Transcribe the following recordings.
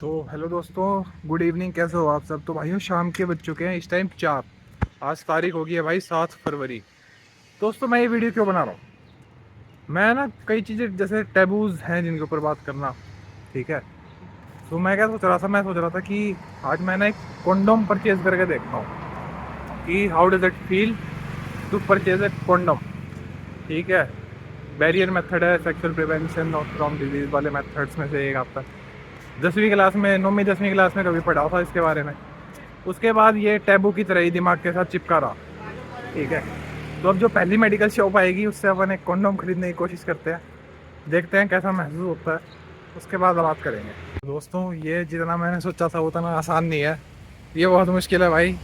तो हेलो दोस्तों, good evening. कैसे हो आप सब? तो भाइयों, शाम के बज चुके हैं इस टाइम 4। आज तारीख हो गई है भाई 7 फरवरी। दोस्तों, मैं ये वीडियो क्यों बना रहा हूँ? मैं ना कई चीज़ें जैसे टैबूज हैं जिनके ऊपर बात करना, ठीक है। तो मैं क्या सोच रहा था, मैं सोच रहा था कि आज मैं ना एक कॉन्डोम परचेज करके देखता हूँ कि how does it feel to purchase a condom, ठीक है। बैरियर मेथड है, सेक्सुअल प्रिवेंशन और फ्रॉम डिजीज वाले मेथड्स में से एक आपका 10वीं क्लास में, 9वीं 10वीं क्लास में कभी पढ़ा था इसके बारे में। उसके बाद ये टैबू की तरह ही दिमाग के साथ चिपका रहा, ठीक है। तो अब जो पहली मेडिकल शॉप आएगी उससे अपन एक कॉन्डोम खरीदने की कोशिश करते हैं, देखते हैं कैसा महसूस होता है, उसके बाद बात करेंगे। दोस्तों, ये जितना मैंने सोचा था उतना आसान नहीं है, ये बहुत मुश्किल है भाई।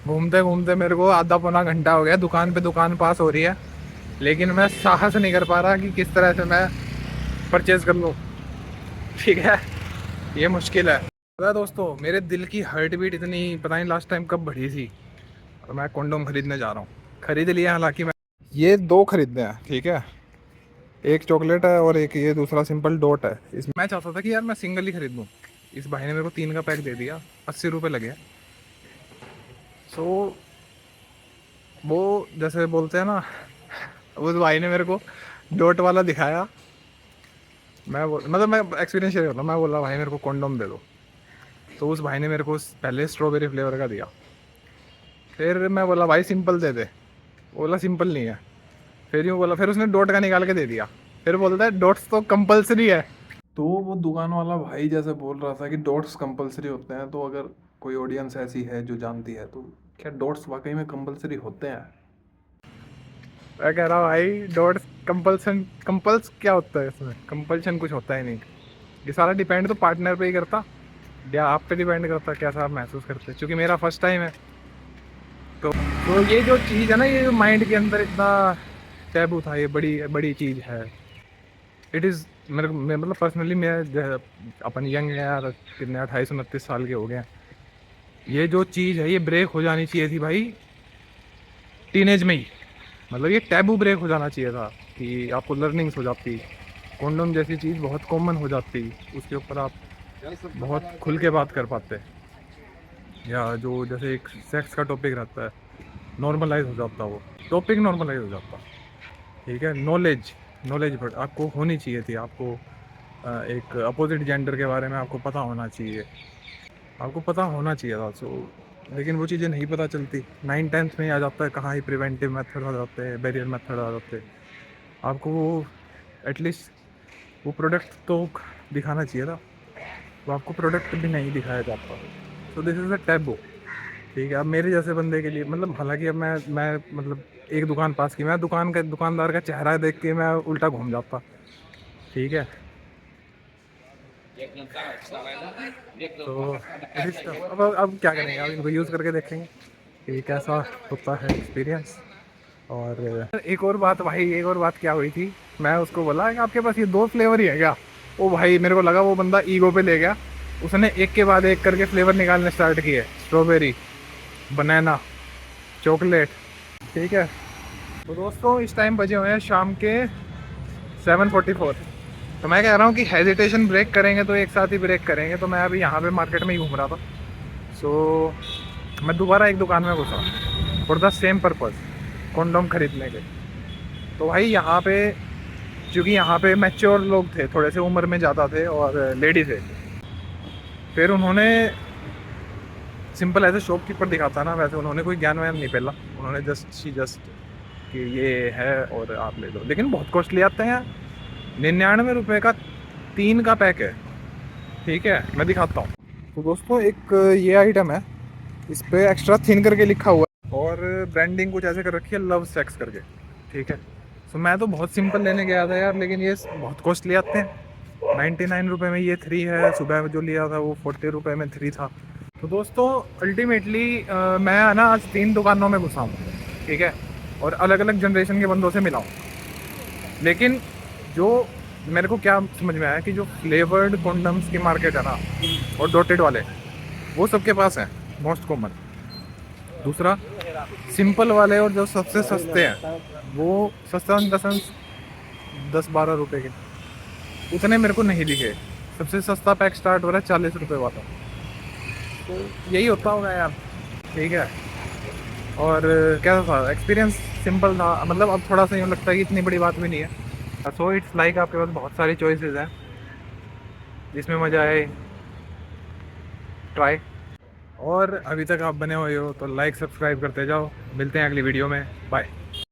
घूमते घूमते मेरे को आधा पौना घंटा हो गया, दुकान पे दुकान पास हो रही है, लेकिन मैं साहस नहीं कर पा रहा कि किस तरह से मैं परचेज़ कर लूँ, ठीक है। ये मुश्किल है। पता है दोस्तों, मेरे दिल की हार्ट बीट इतनी पता नहीं लास्ट टाइम कब बढ़ी थी, और मैं कॉन्डोम खरीदने जा रहा हूँ। खरीद लिया हालांकि मैं, ये दो खरीदने हैं, ठीक है। एक चॉकलेट है और एक ये दूसरा सिंपल डॉट है। इसमें मैं चाहता था कि यार मैं सिंगल ही खरीद लूँ। इस भाई ने मेरे को 3 का पैक दे दिया, 80 रुपये लगे। सो वो जैसे बोलते हैं ना, उस भाई ने मेरे को डॉट वाला दिखाया। मैं एक्सपीरियंस शेयर करता हूँ। मैं बोला भाई मेरे को कॉन्डोम दे दो, तो उस भाई ने मेरे को पहले स्ट्रॉबेरी फ्लेवर का दिया। फिर मैं बोला भाई सिंपल दे दे, बोला सिंपल नहीं है। फिर यूँ बोला, फिर उसने डॉट का निकाल के दे दिया। फिर बोलता है डॉट्स तो कंपलसरी है। तो वो दुकान वाला भाई जैसे बोल रहा था कि डॉट्स कंपलसरी होते हैं, तो अगर कोई ऑडियंस ऐसी है जो जानती है, तो क्या डॉट्स वाकई में कंपलसरी होते हैं? मैं कह रहा भाई डॉट्स कंपल्सन, कंपल्स क्या होता है? इसमें कंपल्शन कुछ होता ही नहीं। ये सारा डिपेंड तो पार्टनर पे ही करता, या आप पे डिपेंड करता कैसा आप महसूस करते हैं। क्योंकि मेरा फर्स्ट टाइम है, तो ये जो चीज़ है ना, ये माइंड के अंदर इतना टैबू था, ये बड़ी बड़ी चीज़ है। इट इज़ मतलब पर्सनली मैं अपन यंग है यार, कितने 28 29 साल के हो गए हैं। ये जो चीज़ है ये ब्रेक हो जानी चाहिए थी भाई, टीनेज में ही। मतलब ये टैबू ब्रेक हो जाना चाहिए था कि आपको लर्निंग्स हो जाती, कॉन्डोम जैसी चीज़ बहुत कॉमन हो जाती, उसके ऊपर आप बहुत खुल के बात कर पाते। या जो जैसे एक सेक्स का टॉपिक रहता है, नॉर्मलाइज हो जाता, वो टॉपिक नॉर्मलाइज हो जाता, ठीक है। नॉलेज नॉलेज बट आपको होनी चाहिए थी। आपको एक अपोजिट जेंडर के बारे में आपको पता होना चाहिए, आपको पता होना चाहिए था। सो लेकिन वो चीज़ें नहीं पता चलती, 9 10th में ही आ जाता है, कहाँ ही प्रिवेंटिव मेथड आ जाते हैं, बैरियर मेथड आ जाते हैं। आपको वो एटलीस्ट वो प्रोडक्ट तो दिखाना चाहिए था, तो आपको प्रोडक्ट भी नहीं दिखाया जाता। So this is a taboo, ठीक है। अब मेरे जैसे बंदे के लिए, मतलब हालांकि अब मैं मतलब एक दुकान पास की, मैं दुकानदार का चेहरा देख के मैं उल्टा घूम जाता, ठीक है। तो अब क्या करेंगे, अब इनको यूज़ करके देखेंगे कि कैसा होता है एक्सपीरियंस। और एक और बात भाई, एक और बात क्या हुई थी, मैं उसको बोला कि आपके पास ये 2 फ्लेवर ही है क्या? वो भाई मेरे को लगा वो बंदा ईगो पे ले गया, उसने एक के बाद एक करके फ्लेवर निकालने स्टार्ट किए, स्ट्रॉबेरी, बनाना, चॉकलेट, ठीक है। तो दोस्तों, इस टाइम बजे हुए हैं शाम के 7:44। तो मैं कह रहा हूँ कि हेजिटेशन ब्रेक करेंगे तो एक साथ ही ब्रेक करेंगे। तो मैं अभी यहाँ पे मार्केट में ही घूम रहा था, सो मैं दोबारा एक दुकान में घुसा for the same purpose, condom खरीदने के। तो भाई यहाँ पे, क्योंकि यहाँ पे मैच्योर लोग थे, थोड़े से उम्र में ज़्यादा थे और लेडी थे। फिर उन्होंने सिंपल ऐसे शॉपकीपर दिखाता ना, वैसे उन्होंने कोई ज्ञान व्यान नहीं पहला, उन्होंने जस्ट कि ये है और आप ले लो। लेकिन बहुत कॉस्टली आते हैं, 99 रुपये का 3 का पैक है, ठीक है। मैं दिखाता हूँ। तो दोस्तों, एक ये आइटम है, इस पर एक्स्ट्रा थिन करके लिखा हुआ है और ब्रांडिंग कुछ ऐसे कर रखी है, लव सेक्स करके, ठीक है। तो मैं तो बहुत सिंपल लेने गया था यार, लेकिन ये बहुत कॉस्टली आते हैं। 99 रुपये में ये 3 है, सुबह जो लिया था वो 40 रुपये में 3 था। तो दोस्तों, अल्टीमेटली मैं ना आज 3 दुकानों में घुसा हूँ, ठीक है, और अलग अलग जनरेशन के बंदों से मिला हूँ। लेकिन जो मेरे को क्या समझ में आया कि जो फ्लेवर्ड कॉन्डम्स की मार्केट है ना, और डॉटेड वाले, वो सबके पास हैं, मोस्ट कॉमन। दूसरा, सिंपल वाले और जो सबसे सस्ते हैं, वो सस्ता इन द सेंस 10 12 रुपये के, उतने मेरे को नहीं दिखे। सबसे सस्ता पैक स्टार्ट हो रहा है 40 रुपये वाला। तो यही होता होगा यार, ठीक है। और कैसा था एक्सपीरियंस? सिंपल था, मतलब अब थोड़ा सा यूँ लगता है कि इतनी बड़ी बात भी नहीं है। सो इट्स लाइक आपके पास बहुत सारी चॉइसेस हैं, जिसमें मज़ा आए ट्राई। और अभी तक आप बने हुए हो तो लाइक सब्सक्राइब करते जाओ। मिलते हैं अगली वीडियो में, बाय।